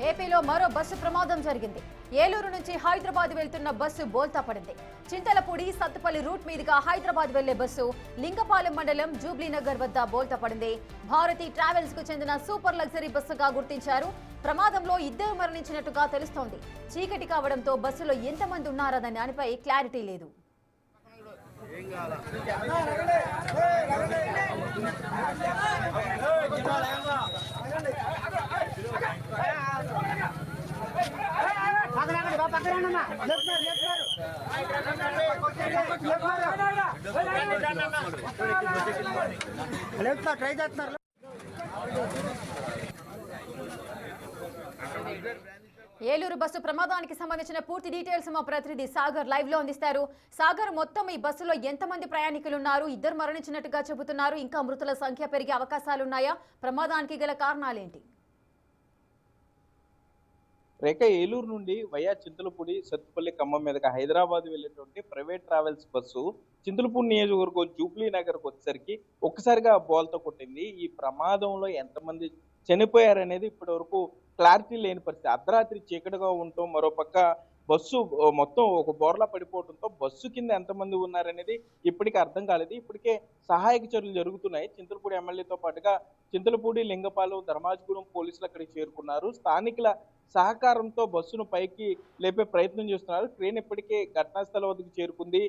ఏపీలో మరో బస్సు ప్రమాదం జరిగింది. ఏలూరు నుంచి హైదరాబాద్ వెళ్తున్న బస్సు బోల్తా పడింది. చింతలపూడి సత్తుపల్లి రూట్ మీదుగా హైదరాబాద్ వెళ్లే బస్సు లింగపాలెం మండలం జూబ్లీనగర్ వద్ద బోల్తా పడింది. భారతి ట్రావెల్స్ కు చెందిన సూపర్ లగ్జరీ బస్సుగా గుర్తించారు. ప్రమాదంలో ఇద్దరు మరణించినట్టుగా తెలుస్తోంది. చీకటి కావడంతో బస్సులో ఎంతమంది ఉన్నారన్న దానిపై క్లారిటీ లేదు. ఏలూరు బస్సు ప్రమాదానికి సంబంధించిన పూర్తి డీటెయిల్స్ మా ప్రతినిధి సాగర్ లైవ్ లో అందిస్తారు. సాగర్, మొత్తం ఈ బస్సులో ఎంతమంది ప్రయాణికులు ఉన్నారు? ఇద్దరు మరణించినట్టుగా చెబుతున్నారు. ఇంకా మృతుల సంఖ్య పెరిగే అవకాశాలున్నాయా? ప్రమాదానికి గల కారణాలేంటి? రేఖ, ఏలూరు నుండి వయా చింతలపూడి సత్తుపల్లి ఖమ్మం మీదకి హైదరాబాద్ వెళ్ళేటువంటి ప్రైవేట్ ట్రావెల్స్ బస్సు చింతలపూడి నియోజకవర్గం జూబ్లీ నగర్కి వచ్చేసరికి ఒక్కసారిగా బోల్తా కొట్టింది. ఈ ప్రమాదంలో ఎంతమంది చనిపోయారనేది ఇప్పటి వరకు క్లారిటీ లేని పరిస్థితి. అర్ధరాత్రి చీకటిగా ఉండటం, మరోపక్క బస్సు మొత్తం ఒక బోర్లా పడిపోవడంతో బస్సు కింద ఎంతమంది ఉన్నారనేది ఇప్పటికీ అర్థం కాలేదు. ఇప్పటికే సహాయక చర్యలు జరుగుతున్నాయి. చింతలపూడి ఎమ్మెల్యేతో పాటుగా చింతలపూడి, లింగపాలెం, ధర్మాజిగూడెం పోలీసులు అక్కడికి చేరుకున్నారు. స్థానికుల సహకారంతో బస్సును పైకి లేపే ప్రయత్నం చేస్తున్నారు. ట్రైన్ ఇప్పటికే ఘటనా స్థలం వద్దకు చేరుకుంది.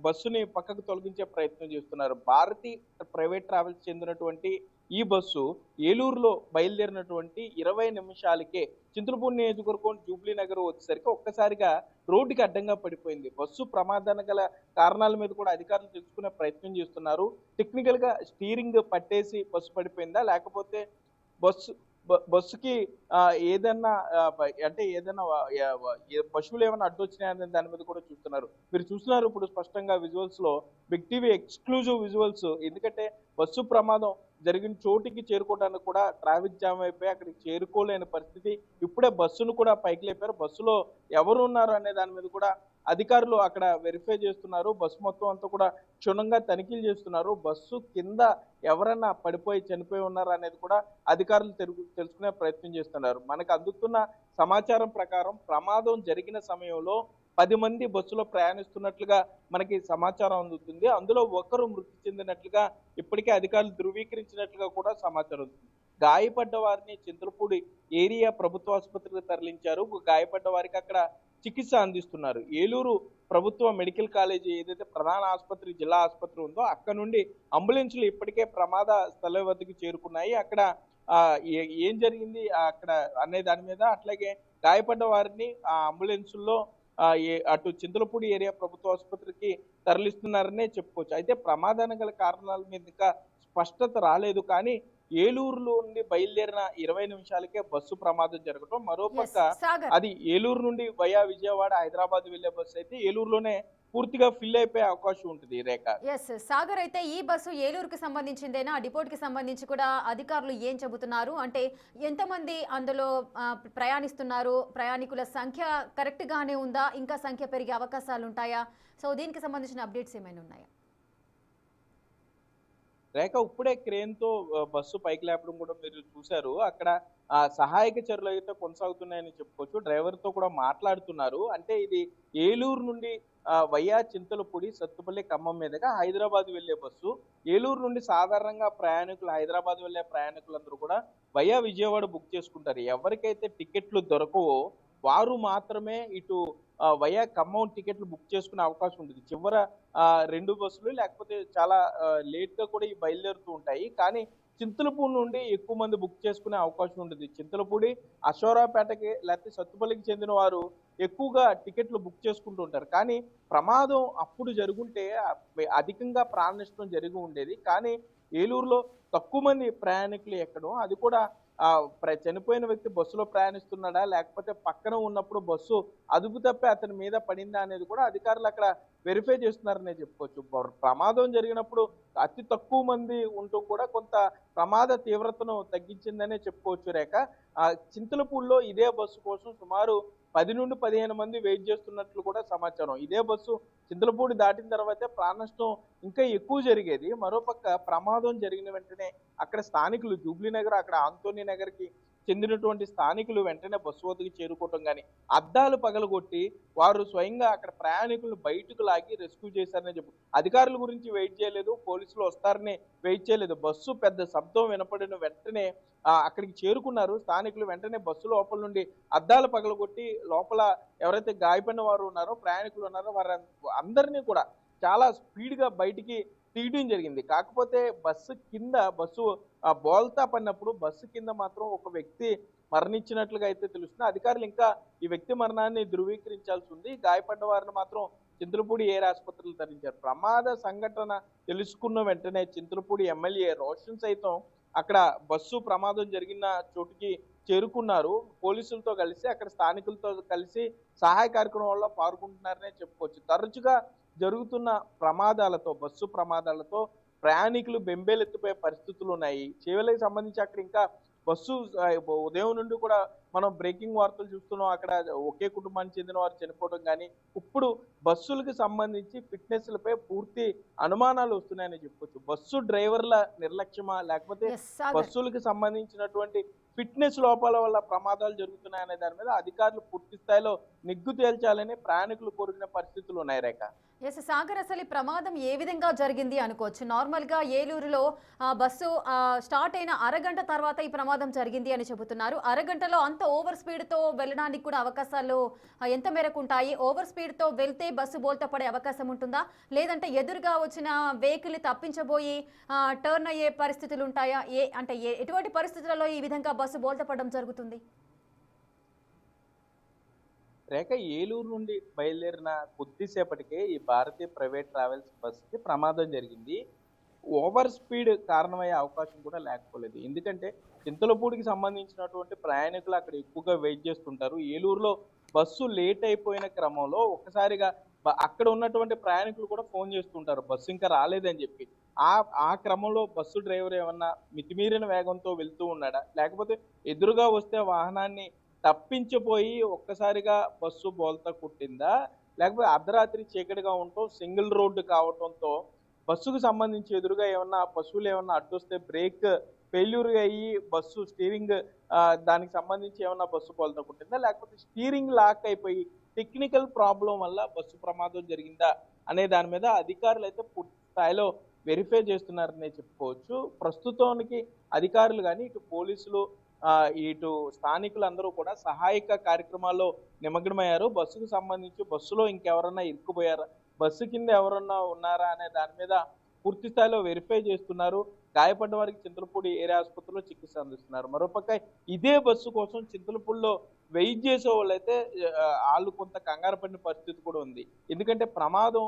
బస్సుని పక్కకు తొలగించే ప్రయత్నం చేస్తున్నారు. భారతి ప్రైవేట్ ట్రావెల్స్ చెందినటువంటి ఈ బస్సు ఏలూరులో బయలుదేరినటువంటి 20 నిమిషాలకే చింతలపూడి నియోజకవర్గం జూబ్లీ నగర్ వచ్చేసరికి ఒక్కసారిగా రోడ్డుకి అడ్డంగా పడిపోయింది. బస్సు ప్రమాదానికి గల కారణాల మీద కూడా అధికారులు తెలుసుకునే ప్రయత్నం చేస్తున్నారు. టెక్నికల్ గా స్టీరింగ్ పట్టేసి బస్సు పడిపోయిందా, లేకపోతే బస్సుకి ఏదన్నా అంటే ఏదైనా పశువులు ఏమైనా అడ్డొచ్చినాయనే దాని మీద కూడా చూస్తున్నారు. మీరు చూస్తున్నారు ఇప్పుడు స్పష్టంగా విజువల్స్ లో, బిగ్ టీవీ ఎక్స్క్లూజివ్ విజువల్స్. ఎందుకంటే బస్సు ప్రమాదం జరిగిన చోటికి చేరుకోవడానికి కూడా ట్రాఫిక్ జామ్ అయిపోయి అక్కడికి చేరుకోలేని పరిస్థితి. ఇప్పుడే బస్సును కూడా పైకి లేపారు. బస్సులో ఎవరు ఉన్నారు అనే దాని మీద కూడా అధికారులు అక్కడ వెరిఫై చేస్తున్నారు. బస్సు మొత్తం అంతా కూడా క్షుణ్ణంగా తనిఖీలు చేస్తున్నారు. బస్సు కింద ఎవరన్నా పడిపోయి చనిపోయి ఉన్నారా అనేది కూడా అధికారులు తెలుసుకునే ప్రయత్నం చేస్తున్నారు. మనకు అందుతున్న సమాచారం ప్రకారం ప్రమాదం జరిగిన సమయంలో 10 మంది బస్సులో ప్రయాణిస్తున్నట్లుగా మనకి సమాచారం అందుతుంది. అందులో ఒకరు మృతి చెందినట్లుగా ఇప్పటికే అధికారులు ధృవీకరించినట్లుగా కూడా సమాచారం ఉంది. గాయపడ్డ వారిని చింతలపూడి ఏరియా ప్రభుత్వ ఆసుపత్రికి తరలించారు. గాయపడ్డ వారికి అక్కడ చికిత్స అందిస్తున్నారు. ఏలూరు ప్రభుత్వ మెడికల్ కాలేజీ ఏదైతే ప్రధాన ఆసుపత్రి, జిల్లా ఆసుపత్రి ఉందో అక్కడ నుండి అంబులెన్సులు ఇప్పటికే ప్రమాద స్థలం వద్దకు చేరుకున్నాయి. అక్కడ ఏం జరిగింది అక్కడ అనే దాని మీద, అట్లాగే గాయపడ్డ వారిని ఆ అంబులెన్సుల్లో అటు చింతలపూడి ఏరియా ప్రభుత్వ ఆసుపత్రికి తరలిస్తున్నారనే చెప్పుకోవచ్చు. అయితే ప్రమాదానికి గల కారణాల మీద ఇంకా స్పష్టత రాలేదు. కానీ ఏలూరులో నుండి బయలుదేరిన 20 నిమిషాలకే బస్సు ప్రమాదం జరగడం, మరోపక్క అది ఏలూరు నుండి వయా విజయవాడ హైదరాబాద్ వెళ్లే బస్సు అయితే ఏలూరులోనే పూర్తిగా ఫిల్ అయిపోయే అవకాశం ఉంటుంది. రేఖ, సాగర్, అయితే ఈ బస్సు ఏలూరుకి సంబంధించిందేనా? డిపోట్కి సంబంధించి కూడా అధికారులు ఏం చెబుతున్నారు? అంటే ఎంతమంది అందులో ప్రయాణిస్తున్నారు? ప్రయాణికుల సంఖ్య కరెక్ట్ గానే ఉందా? ఇంకా సంఖ్య పెరిగే అవకాశాలు ఉంటాయా? సో దీనికి సంబంధించిన అప్డేట్స్ ఏమైనా ఉన్నాయా? రేఖ, ఇప్పుడే క్రేన్ తో బస్సు పైకి లేపడం కూడా మీరు చూశారు. అక్కడ సహాయక చర్యలు అయితే కొనసాగుతున్నాయని చెప్పుకోవచ్చు. డ్రైవర్ తో కూడా మాట్లాడుతున్నారు. అంటే ఇది ఏలూరు నుండి వయా చింతలపూడి సత్తుపల్లి ఖమ్మం మీదుగా హైదరాబాద్ వెళ్లే బస్సు. ఏలూరు నుండి సాధారణంగా ప్రయాణికులు, హైదరాబాద్ వెళ్లే ప్రయాణికులందరూ కూడా వయా విజయవాడ బుక్ చేసుకుంటారు. ఎవరికైతే టికెట్లు దొరకవో వారు మాత్రమే ఇటు వయా ఖమ్మం టికెట్లు బుక్ చేసుకునే అవకాశం ఉంటుంది. చివర 2 బస్సులు లేకపోతే చాలా లేట్ గా కూడా ఈ బయలుదేరుతూ ఉంటాయి. కానీ చింతలపూడి నుండి ఎక్కువ మంది బుక్ చేసుకునే అవకాశం ఉంటుంది. చింతలపూడి, అశోరాపేటకి లేకపోతే సత్తుపల్లికి చెందిన వారు ఎక్కువగా టికెట్లు బుక్ చేసుకుంటూ ఉంటారు. కానీ ప్రమాదం అప్పుడు జరుగుంటే అధికంగా ప్రాణ నష్టం జరిగి ఉండేది. కానీ ఏలూరులో తక్కువ మంది ప్రయాణికులు ఎక్కడం, అది కూడా చనిపోయిన వ్యక్తి బస్సులో ప్రయాణిస్తున్నాడా లేకపోతే పక్కన ఉన్నప్పుడు బస్సు అదుపు తప్పి అతని మీద పడిందా అనేది కూడా అధికారులు అక్కడ వెరిఫై చేస్తున్నారనే చెప్పుకోవచ్చు. ప్రమాదం జరిగినప్పుడు అతి తక్కువ మంది ఉంటూ కూడా కొంత ప్రమాద తీవ్రతను తగ్గించిందనే చెప్పుకోవచ్చు. రేఖ, చింతలపూడిలో ఇదే బస్సు కోసం సుమారు 10 నుండి 15 మంది వెయిట్ చేస్తున్నట్లు కూడా సమాచారం. ఇదే బస్సు చింతలపూడి దాటిన తర్వాతే ప్రాణ నష్టం ఇంకా ఎక్కువ జరిగేది. మరోపక్క ప్రమాదం జరిగిన వెంటనే అక్కడ స్థానికులు జూబ్లీ నగర్, అక్కడ ఆంటోనీ నగర్ కి చెందినటువంటి స్థానికులు వెంటనే బస్సు వద్దకు చేరుకోవటం కానీ, అద్దాలు పగలగొట్టి వారు స్వయంగా అక్కడ ప్రయాణికులను బయటకు లాగి రెస్క్యూ చేశారని చెప్పు. అధికారుల గురించి వెయిట్ చేయలేదు, పోలీసులు వస్తారని వెయిట్ చేయలేదు. బస్సు పెద్ద శబ్దం వినపడిన వెంటనే అక్కడికి చేరుకున్నారు. స్థానికులు వెంటనే బస్సు లోపల నుండి అద్దాలు పగలగొట్టి లోపల ఎవరైతే గాయపడిన వారు ఉన్నారో, ప్రయాణికులు ఉన్నారో వారి అందరినీ కూడా చాలా స్పీడ్ గా బయటికి తీయడం జరిగింది. కాకపోతే బస్సు బోల్తా పడినప్పుడు బస్సు కింద మాత్రం ఒక వ్యక్తి మరణించినట్లుగా అయితే తెలుస్తుంది. అధికారులు ఇంకా ఈ వ్యక్తి మరణాన్ని ధృవీకరించాల్సి ఉంది. గాయపడ్డ వారిని మాత్రం చింతలపూడి ఏరియా ఆసుపత్రులు తరలించారు. ప్రమాద సంఘటన తెలుసుకున్న వెంటనే చింతలపూడి ఎమ్మెల్యే రోషన్ సైతం అక్కడ బస్సు ప్రమాదం జరిగిన చోటుకి చేరుకున్నారు. పోలీసులతో కలిసి అక్కడ స్థానికులతో కలిసి సహాయ కార్యక్రమంలో పాల్గొంటున్నారనే చెప్పుకోవచ్చు. తరచుగా జరుగుతున్న బస్సు ప్రమాదాలతో ప్రయాణికులు బెంబేలెత్తిపోయే పరిస్థితులు ఉన్నాయి. చేవెళ్ళకి సంబంధించి అక్కడ ఇంకా బస్సు ఉదయం నుండి కూడా మనం బ్రేకింగ్ వార్తలు చూస్తున్నాం. అక్కడ ఒకే కుటుంబానికి చెందిన వారు చనిపోవడం కానీ, ఇప్పుడు బస్సులకు సంబంధించి ఫిట్నెస్లపై పూర్తి అనుమానాలు వస్తున్నాయని చెప్పుకోవచ్చు. బస్సు డ్రైవర్ల నిర్లక్ష్యమా, లేకపోతే బస్సులకు సంబంధించినటువంటి ఫిట్నెస్ లోపాల వల్ల ప్రమాదాలు జరుగుతున్నాయనే దాని మీద అధికారులు పూర్తి స్థాయిలో నిగ్గు తేల్చాలని ప్రయాణికులు కోరుకునే పరిస్థితులు ఉన్నాయి. రేఖ, ఎస్ సాగర్, అసలు ఈ ప్రమాదం ఏ విధంగా జరిగింది అనుకోవచ్చు? నార్మల్గా ఏలూరులో బస్సు స్టార్ట్ అయిన అరగంట తర్వాత ఈ ప్రమాదం జరిగింది అని చెబుతున్నారు. అరగంటలో అంత ఓవర్ స్పీడ్తో వెళ్ళడానికి కూడా అవకాశాలు ఎంత మేరకు ఉంటాయి? ఓవర్ స్పీడ్తో వెళ్తే బస్సు బోల్తా పడే అవకాశం ఉంటుందా, లేదంటే ఎదురుగా వచ్చిన వెహికల్ తప్పించబోయి టర్న్ అయ్యే పరిస్థితులు ఉంటాయా? ఎటువంటి పరిస్థితులలో ఈ విధంగా బస్సు బోల్తా పడడం జరుగుతుంది? రేఖ, ఏలూరు నుండి బయలుదేరిన కొద్దిసేపటికే ఈ భారతీయ ప్రైవేట్ ట్రావెల్స్ బస్కి ప్రమాదం జరిగింది. ఓవర్ స్పీడ్ కారణమయ్యే అవకాశం కూడా లేకపోలేదు. ఎందుకంటే చింతలపూడికి సంబంధించినటువంటి ప్రయాణికులు అక్కడ ఎక్కువగా వెయిట్ చేస్తుంటారు. ఏలూరులో బస్సు లేట్ అయిపోయిన క్రమంలో ఒక్కసారిగా అక్కడ ఉన్నటువంటి ప్రయాణికులు కూడా ఫోన్ చేస్తుంటారు బస్సు ఇంకా రాలేదని చెప్పి. ఆ క్రమంలో బస్సు డ్రైవర్ ఏమన్నా మితిమీరిన వేగంతో వెళ్తూ ఉన్నాడా, లేకపోతే ఎదురుగా వస్తే వాహనాన్ని తప్పించిపోయి ఒక్కసారిగా బస్సు బోల్తా కొట్టిందా, లేకపోతే అర్ధరాత్రి చీకటిగా ఉండటం, సింగిల్ రోడ్డు కావటంతో బస్సుకు సంబంధించి ఎదురుగా ఏమన్నా పశువులు ఏమన్నా అడ్డొస్తే బ్రేక్ ఫెయిల్యూర్ అయ్యి బస్సు స్టీరింగ్ దానికి సంబంధించి ఏమన్నా బస్సు బోల్తా కొట్టిందా, లేకపోతే స్టీరింగ్ లాక్ అయిపోయి టెక్నికల్ ప్రాబ్లం వల్ల బస్సు ప్రమాదం జరిగిందా అనే దాని మీద అధికారులు అయితే పూర్తి స్థాయిలో వెరిఫై చేస్తున్నారనే చెప్పుకోవచ్చు. ప్రస్తుతానికి అధికారులు కానీ ఇటు పోలీసులు ఇటు స్థానికులందరూ కూడా సహాయక కార్యక్రమాల్లో నిమగ్నమయ్యారు. బస్సుకు సంబంధించి బస్సులో ఇంకెవరన్నా ఇరుక్కుపోయారా, బస్సు కింద ఎవరన్నా ఉన్నారా అనే దాని మీద పూర్తి స్థాయిలో వెరిఫై చేస్తున్నారు. గాయపడ్డ వారికి చింతలపూడి ఏరియా ఆసుపత్రిలో చికిత్స అందిస్తున్నారు. మరోపక్క ఇదే బస్సు కోసం చింతలపూడిలో వెయిట్ చేసే వాళ్ళైతే వాళ్ళు కొంత కంగారు పడిన పరిస్థితి కూడా ఉంది. ఎందుకంటే ప్రమాదం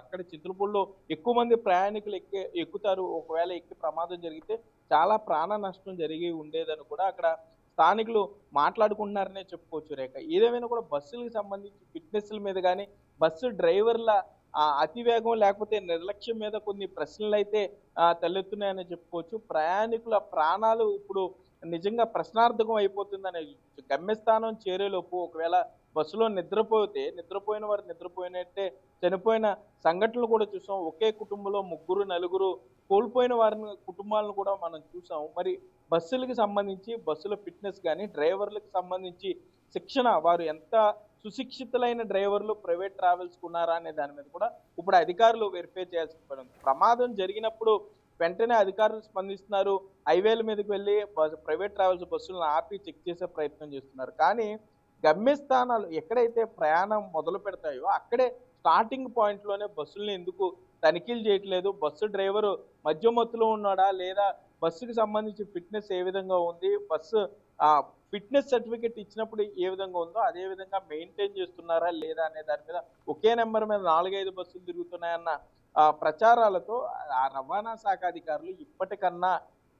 అక్కడ చింతలపూడిలో ఎక్కువ మంది ప్రయాణికులు ఎక్కుతారు. ఒకవేళ ఎక్కి ప్రమాదం జరిగితే చాలా ప్రాణ నష్టం జరిగి ఉండేదని కూడా అక్కడ స్థానికులు మాట్లాడుకుంటున్నారనే చెప్పుకోవచ్చు. రేఖ, ఏదేమైనా కూడా బస్సులకు సంబంధించి ఫిట్నెస్ల మీద కానీ, బస్సు డ్రైవర్ల అతివేగం లేకపోతే నిర్లక్ష్యం మీద కొన్ని ప్రశ్నలు అయితే తలెత్తున్నాయని చెప్పుకోవచ్చు. ప్రయాణికుల ప్రాణాలు ఇప్పుడు నిజంగా ప్రశ్నార్థకం అయిపోతుందని. గమ్యస్థానం చేరేలోపు ఒకవేళ బస్సులో నిద్రపోయిన వారు నిద్రపోయినట్టే చనిపోయిన సంఘటనలు కూడా చూసాం. ఒకే కుటుంబంలో 3, 4 కోల్పోయిన వారిని కుటుంబాలను కూడా మనం చూసాం. మరి బస్సులకు సంబంధించి బస్సుల ఫిట్నెస్ కానీ, డ్రైవర్లకు సంబంధించి శిక్షణ, వారు ఎంత సుశిక్షితులైన డ్రైవర్లు ప్రైవేట్ ట్రావెల్స్ ఉన్నారా అనే దాని మీద కూడా ఇప్పుడు అధికారులు వెరిఫై చేయాల్సి పడింది. ప్రమాదం జరిగినప్పుడు వెంటనే అధికారులు స్పందిస్తున్నారు. హైవేల మీదకి వెళ్ళి ప్రైవేట్ ట్రావెల్స్ బస్సులను ఆపి చెక్ చేసే ప్రయత్నం చేస్తున్నారు. కానీ గమ్యస్థానాలు ఎక్కడైతే ప్రయాణం మొదలు పెడతాయో అక్కడే స్టార్టింగ్ పాయింట్ లోనే బస్సుల్ని ఎందుకు తనిఖీలు చేయట్లేదు? బస్సు డ్రైవరు మధ్యమత్తులో ఉన్నాడా, లేదా బస్సుకి సంబంధించి ఫిట్నెస్ ఏ విధంగా ఉంది, బస్సు ఫిట్నెస్ సర్టిఫికెట్ ఇచ్చినప్పుడు ఏ విధంగా ఉందో అదే విధంగా మెయింటైన్ చేస్తున్నారా లేదా అనే దాని మీద ఒకే నెంబర్ మీద 4-5 బస్సులు తిరుగుతున్నాయన్న ప్రచారాలతో ఆ రవాణా శాఖ అధికారులు ఇప్పటికన్నా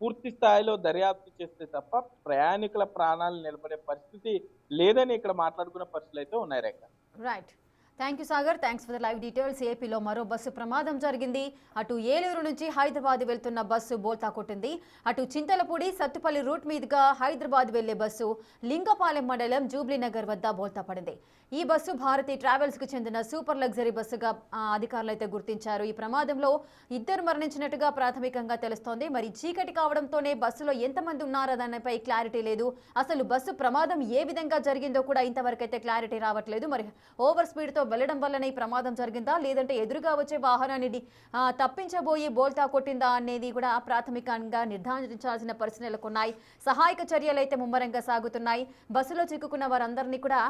పూర్తి స్థాయిలో దర్యాప్తు చేస్తే తప్ప ప్రయాణికుల ప్రాణాలు నిలబడే పరిస్థితి లేదని ఇక్కడ మాట్లాడుకునే పరిస్థితులు అయితే ఉన్నాయి. Rekha, right. Thank you Sagar, thanks for the live details. ఏపీలో మరో బస్సు ప్రమాదం జరిగింది. అటు ఏలూరు నుంచి హైదరాబాద్ వెళ్తున్న బస్సు బోల్తా కొట్టింది. అటు చింతలపూడి సత్తుపల్లి రూట్ మీదుగా హైదరాబాద్ వెళ్లే బస్సు లింగపాలెం మండలం జూబ్లీ నగర్ వద్ద బోల్తా పడింది. ఈ బస్సు భారతీ ట్రావెల్స్ కు చెందిన సూపర్ లగ్జరీ బస్సుగా అధికారులు అయితే గుర్తించారు. ఈ ప్రమాదంలో 2 మరణించినట్టుగా ప్రాథమికంగా తెలుస్తోంది. మరి చీకటి కావడంతోనే బస్సులో ఎంతమంది ఉన్నారో దానిపై క్లారిటీ లేదు. అసలు బస్సు ప్రమాదం ఏ విధంగా జరిగిందో కూడా ఇంతవరకు అయితే క్లారిటీ రావట్లేదు. మరి ఓవర్ స్పీడ్ తో వెళ్లడం వల్లనే ఈ ప్రమాదం జరిగిందా, లేదంటే ఎదురుగా వచ్చే వాహనాన్ని తప్పించబోయి బోల్తా కొట్టిందా అనేది కూడా ప్రాథమికంగా నిర్ధారించాల్సిన పరిస్థితులు ఉన్నాయి. సహాయక చర్యలు అయితే ముమ్మరంగా సాగుతున్నాయి. బస్సులో చిక్కుకున్న వారందరినీ కూడా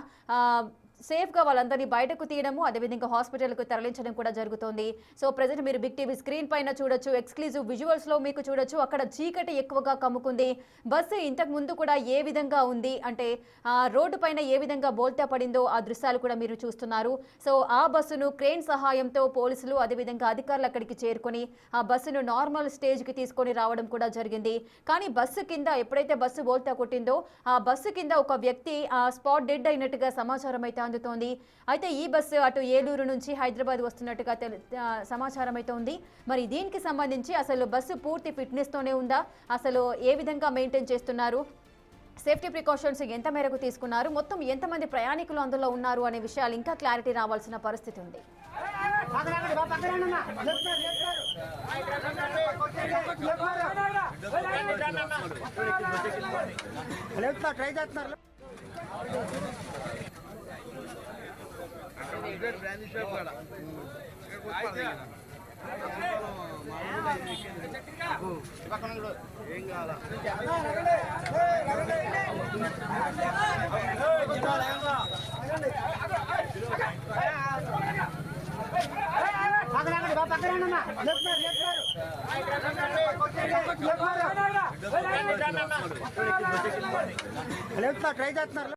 సేఫ్గా వాళ్ళందరినీ బయటకు తీయడము, అదేవిధంగా హాస్పిటల్కు తరలించడం కూడా జరుగుతోంది. సో ప్రజెంట్ మీరు బిగ్ టీవీ స్క్రీన్ పైన చూడొచ్చు, ఎక్స్క్లూజివ్ విజువల్స్లో మీకు చూడొచ్చు. అక్కడ చీకటి ఎక్కువగా కమ్ముకుంది. బస్సు ఇంతకు ముందు కూడా ఏ విధంగా ఉంది అంటే రోడ్డు పైన ఏ విధంగా బోల్తా పడిందో ఆ దృశ్యాలు కూడా మీరు చూస్తున్నారు. సో ఆ బస్సును క్రేన్ సహాయంతో పోలీసులు అదేవిధంగా అధికారులు అక్కడికి చేరుకొని ఆ బస్సును నార్మల్ స్టేజ్కి తీసుకొని రావడం కూడా జరిగింది. కానీ బస్సు కింద ఎప్పుడైతే బస్సు బోల్తా కొట్టిందో ఆ బస్సు కింద ఒక వ్యక్తి స్పాట్ డెడ్ అయినట్టుగా సమాచారం అయితే అందుతోంది. అయితే ఈ బస్సు అటు ఏలూరు నుంచి హైదరాబాద్ వస్తున్నట్టుగా సమాచారం అయితే ఉంది. మరి దీనికి సంబంధించి అసలు బస్సు పూర్తి ఫిట్నెస్ తోనే ఉందా, అసలు ఏ విధంగా మెయింటైన్ చేస్తున్నారు, సేఫ్టీ ప్రికాషన్స్ ఎంత మేరకు తీసుకున్నారు, మొత్తం ఎంతమంది ప్రయాణికులు అందులో ఉన్నారు అనే విషయాలు ఇంకా క్లారిటీ రావాల్సిన పరిస్థితి ఉంది. ఏం కావాలా ట్రై చేస్తున్నారు.